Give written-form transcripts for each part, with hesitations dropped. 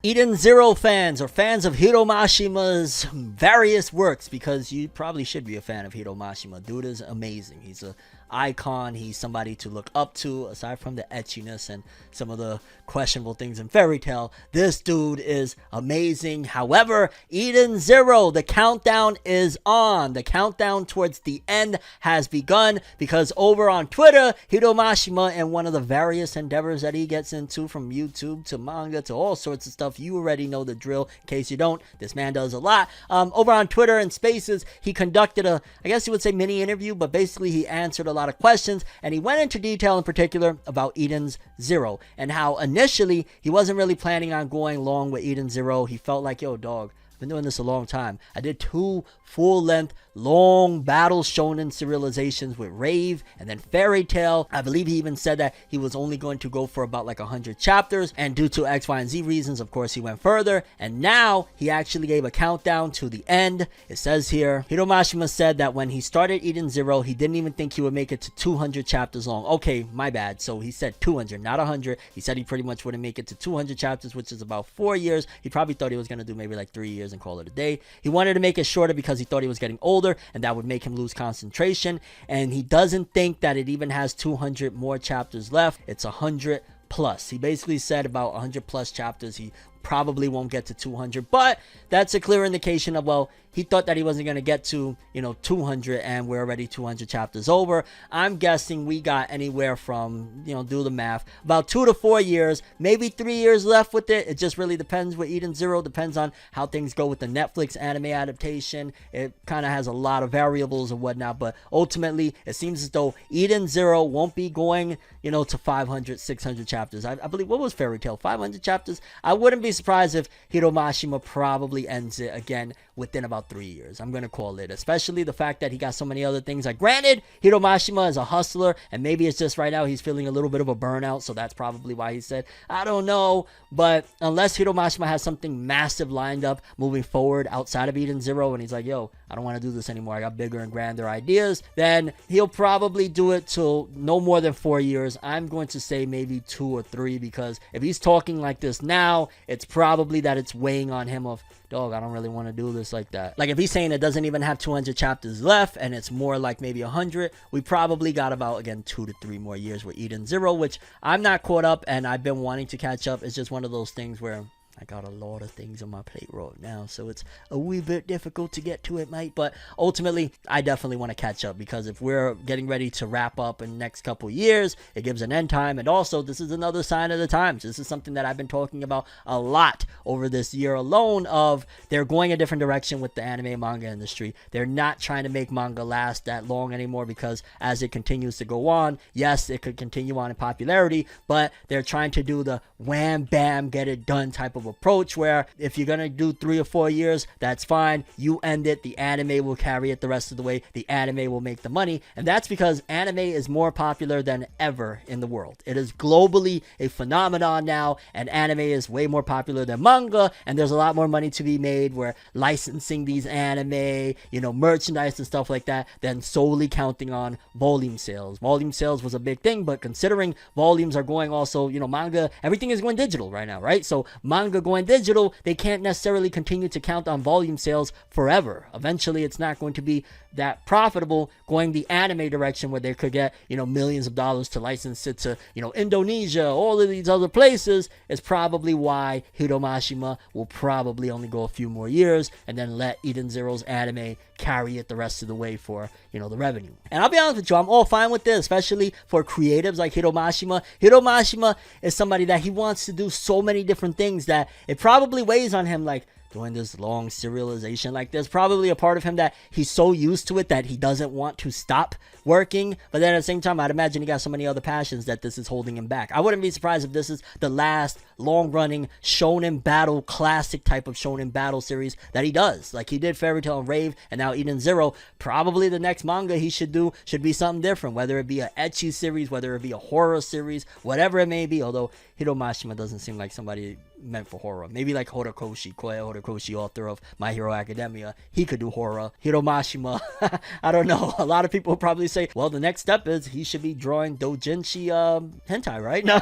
Eden Zero fans, or fans of Hiro Mashima's various works, because you probably should be a fan of Hiro Mashima. Dude is amazing. He's a icon. He's somebody to look up to, aside from the etchiness and some of the questionable things in Fairy Tail. This dude is amazing. However, Eden Zero, the countdown is on. The countdown towards the end has begun, because over on Twitter, Hiro Mashima, and one of the various endeavors that he gets into, from YouTube to manga to all sorts of stuff, you already know the drill. In case you don't, this man does a lot. Over on Twitter and Spaces, he conducted a, I guess you would say, mini interview, but basically he answered a lot of questions, and he went into detail in particular about Eden's Zero, and how initially he wasn't really planning on going long with Eden Zero. He felt like, yo dog, I've been doing this a long time. I did 2 full-length long battle shonen serializations with Rave and then Fairy Tail. I believe he even said that he was only going to go for about like 100 chapters, and due to X, Y, and Z reasons, of course, he went further, and now he actually gave a countdown to the end. It says here, Hiro Mashima said that when he started Eden Zero, he didn't even think he would make it to 200 chapters long. Okay, my bad. So he said 200, not 100. He said he pretty much wouldn't make it to 200 chapters, which is about 4 years. He probably thought he was going to do maybe like 3 years and call it a day. He wanted to make it shorter because he thought he was getting older, and that would make him lose concentration, and he doesn't think that it even has 200 more chapters left. It's 100 plus. He basically said about 100 plus chapters. He probably won't get to 200, but that's a clear indication of, well, he thought that he wasn't going to get to, 200, and we're already 200 chapters over. I'm guessing we got anywhere from, do the math, about 2 to 4 years, maybe 3 years left with it. It just really depends with Eden Zero. Depends on how things go with the Netflix anime adaptation. It kind of has a lot of variables and whatnot, but ultimately it seems as though Eden Zero won't be going, to 500, 600 chapters. I believe, what was Fairy Tail? 500 chapters? I wouldn't be surprised if Hiro Mashima probably ends it again within about 3 years. I'm going to call it, especially the fact that he got so many other things. Like, granted, Hiro Mashima is a hustler, and maybe it's just right now he's feeling a little bit of a burnout, so that's probably why he said, I don't know. But unless Hiro Mashima has something massive lined up moving forward outside of Eden Zero, and he's like, yo, I don't want to do this anymore, I got bigger and grander ideas, then he'll probably do it till no more than 4 years. I'm going to say maybe 2 or 3, because if he's talking like this now, it's probably that it's weighing on him of, dog, I don't really want to do this like that. Like, if he's saying it doesn't even have 200 chapters left, and it's more like maybe 100, we probably got about, again, 2 to 3 more years with Eden Zero, which I'm not caught up, and I've been wanting to catch up. It's just one of those things where I got a lot of things on my plate right now, so it's a wee bit difficult to get to it, mate. But ultimately, I definitely want to catch up, because if we're getting ready to wrap up in the next couple years, it gives an end time. And also, this is another sign of the times. This is something that I've been talking about a lot over this year alone, of they're going a different direction with the anime and manga industry. They're not trying to make manga last that long anymore, because as it continues to go on, yes, it could continue on in popularity, but they're trying to do the wham bam get it done type of approach, where if you're gonna do 3 or 4 years, that's fine, you end it, the anime will carry it the rest of the way, the anime will make the money. And that's because anime is more popular than ever in the world. It is globally a phenomenon now, and anime is way more popular than manga, and there's a lot more money to be made where licensing these anime, merchandise and stuff like that, than solely counting on volume sales. Volume sales was a big thing, but considering volumes are going also, manga, everything is going digital right now, right? So manga going digital, they can't necessarily continue to count on volume sales forever. Eventually, it's not going to be that profitable going the anime direction, where they could get, millions of dollars to license it to, Indonesia, all of these other places. Is probably why Hiro Mashima will probably only go a few more years, and then let Eden Zero's anime carry it the rest of the way for, the revenue. And I'll be honest with you, I'm all fine with this, especially for creatives like Hiro Mashima. Hiro Mashima is somebody that he wants to do so many different things that it probably weighs on him, like doing this long serialization. Like, there's probably a part of him that he's so used to it that he doesn't want to stop working, but then at the same time, I'd imagine he got so many other passions that this is holding him back. I wouldn't be surprised if this is the last long-running shonen battle, classic type of shonen battle series that he does. Like, he did Fairy Tail and Rave, and now Eden Zero. Probably the next manga he should do should be something different, whether it be a ecchi series, whether it be a horror series, whatever it may be. Although Hiro Mashima doesn't seem like somebody meant for horror. Maybe like Horikoshi, Koya Horikoshi, author of My Hero Academia. He could do horror. Hiro Mashima, I don't know. A lot of people probably say, well, the next step is he should be drawing doujinshi hentai, right? No.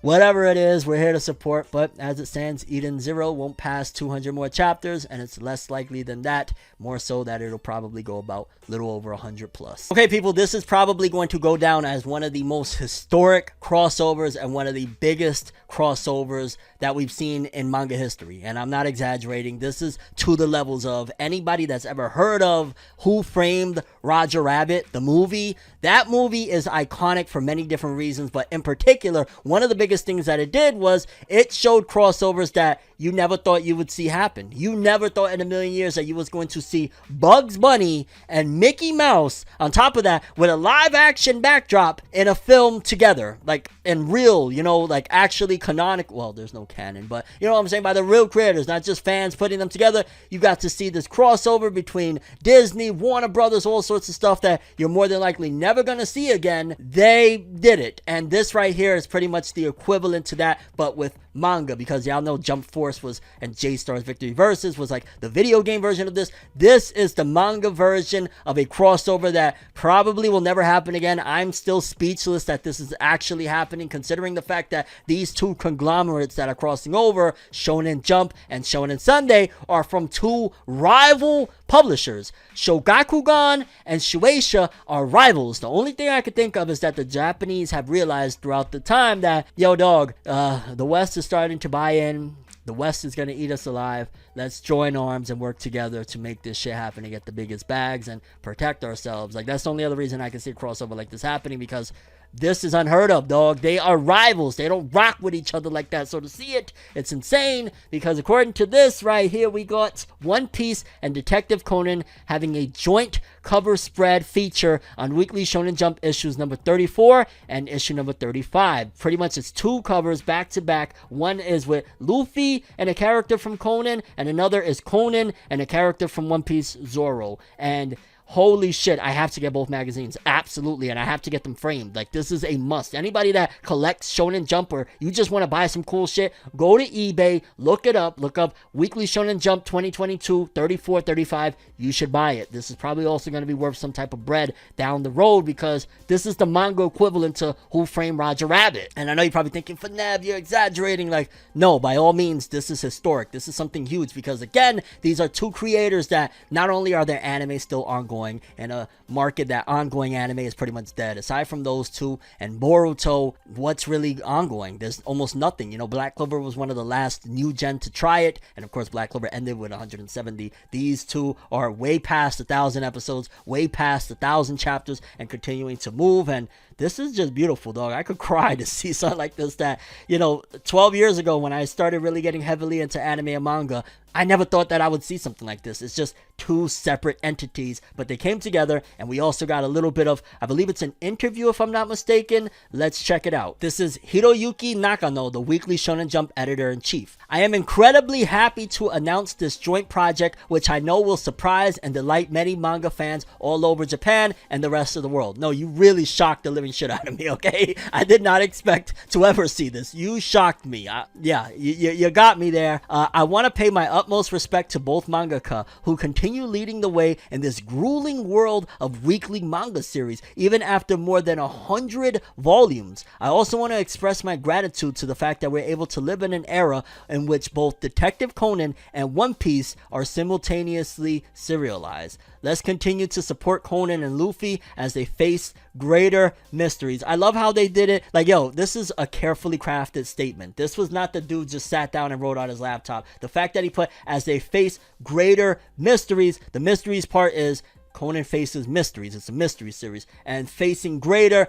whatever it is, we're here to support. But as it stands, Eden Zero won't pass 200 more chapters, and it's less likely than that, more so that it'll probably go about a little over 100 plus. Okay, people, this is probably going to go down as one of the most historic crossovers and one of the biggest crossovers that we've seen in manga history. And I'm not exaggerating. This is to the levels of anybody that's ever heard of Who Framed Roger Rabbit, the movie. That movie is iconic for many different reasons, but in particular, one of the biggest things that it did was it showed crossovers that you never thought you would see happen. You never thought in a million years that you was going to see Bugs Bunny and Mickey Mouse on top of that with a live action backdrop in a film together, like in real, you know, like actually canonical. Well, there's no canon, but you know what I'm saying, by the real creators, not just fans putting them together. You got to see this crossover between Disney, Warner Brothers, all sorts of stuff that you're more than likely never gonna see again. They did it, and this right here is pretty much the equivalent to that, but with manga, because y'all know Jump Force was, and J-Star's Victory Versus was like the video game version of this. This is the manga version of a crossover that probably will never happen again. I'm still speechless that this is actually happening, considering the fact that these two conglomerates that are crossing over, Shonen Jump and Shonen Sunday, are from two rival publishers. Shogakukan and Shueisha are rivals. The only thing I could think of is that the Japanese have realized throughout the time that, yo dog, the West is starting to buy in. The West is going to eat us alive. Let's join arms and work together to make this shit happen and get the biggest bags and protect ourselves. Like, that's the only other reason I can see a crossover like this happening, because this is unheard of, dog. They are rivals. They don't rock with each other like that. So to see it, it's insane, because according to this right here, we got One Piece and Detective Conan having a joint cover spread feature on Weekly Shonen Jump issues number 34 and issue number 35. Pretty much it's two covers back to back. One is with Luffy and a character from Conan, and another is Conan and a character from One Piece, Zoro. And holy shit, I have to get both magazines. Absolutely. And I have to get them framed. Like, this is a must. Anybody that collects Shonen Jump, or you just want to buy some cool shit, go to eBay, look it up, look up Weekly Shonen Jump 2022, 34, 35. You should buy it. This is probably also going to be worth some type of bread down the road, because this is the manga equivalent to Who Framed Roger Rabbit. And I know you're probably thinking, Fornev, you're exaggerating. Like, no, by all means, this is historic. This is something huge, because again, these are two creators that not only are their anime still ongoing, in a market that ongoing anime is pretty much dead. Aside from those two and Boruto, what's really ongoing? There's almost nothing. You know, Black Clover was one of the last new gen to try it, and of course Black Clover ended with 170. These two are way past 1,000 episodes, way past 1,000 chapters, and continuing to move. And this is just beautiful, dog. I could cry to see something like this that, you know, 12 years ago when I started really getting heavily into anime and manga, I never thought that I would see something like this. It's just two separate entities, but they came together, and we also got a little bit of, I believe it's an interview if I'm not mistaken. Let's check it out. This is Hiroyuki Nakano, the Weekly Shonen Jump editor-in-chief. I am incredibly happy to announce this joint project, which I know will surprise and delight many manga fans all over Japan and the rest of the world. No, you really shocked the living shit out of me, okay? I did not expect to ever see this. You shocked me. Yeah, you got me there. I want to pay my utmost respect to both mangaka who continue leading the way in this grueling world of weekly manga series, even after more than 100 volumes. I also want to express my gratitude to the fact that we're able to live in an era in which both Detective Conan and One Piece are simultaneously serialized. Let's continue to support Conan and Luffy as they face greater mysteries. I love how they did it. Like, yo, this is a carefully crafted statement. This was not the dude just sat down and wrote on his laptop. The fact that he put, as they face greater mysteries, the mysteries part is Conan faces mysteries. It's a mystery series. And facing greater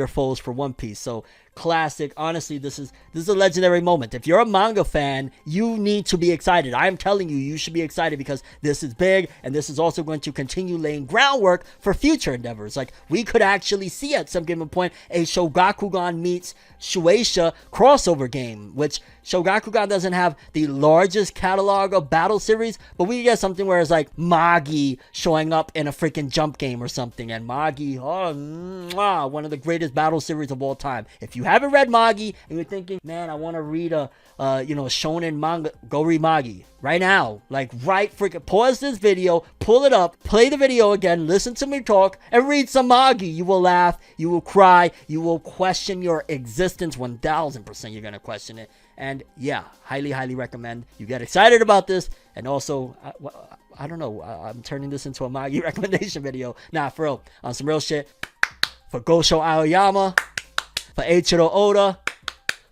foes for One Piece. So classic. Honestly, this is a legendary moment. If you're a manga fan, you need to be excited. I am telling you, you should be excited, because this is big, and this is also going to continue laying groundwork for future endeavors. Like, we could actually see at some given point a Shogakukan meets Shueisha crossover game, which Shogakukan doesn't have the largest catalog of battle series, but we get something where it's like Magi showing up in a freaking Jump game or something, and Magi, one of the greatest battle series of all time. If you haven't read Magi and you're thinking, man, I want to read a shonen manga, go read Magi right now. Like, right freaking pause this video, pull it up, play the video again, listen to me talk, and read some Magi. You will laugh, you will cry, you will question your existence. 1000% you're gonna question it. And yeah, highly recommend you get excited about this. And also, I don't know, I'm turning this into a Magi recommendation video. Nah, for real, on some real shit. For Gosho Aoyama, for Eiichiro Oda,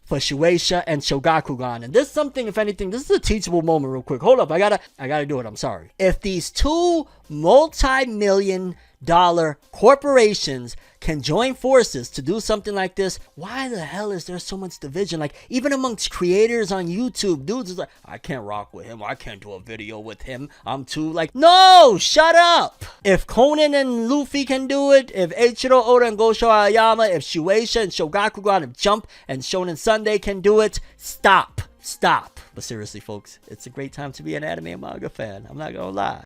for Shueisha and Shogakukan. And this is something, if anything, this is a teachable moment real quick. Hold up, I gotta do it, I'm sorry. If these two multi-million-dollar corporations can join forces to do something like this, why the hell is there so much division? Like, even amongst creators on YouTube, dudes is like, I can't rock with him, I can't do a video with him, I'm too, like, no, shut up. If Conan and Luffy can do it, if Eiichiro Oda and Gosho Aoyama, if Shueisha and Shogakukan, if Jump and Shonen Sunday can do it, stop. But seriously, folks, it's a great time to be an anime and manga fan, I'm not gonna lie.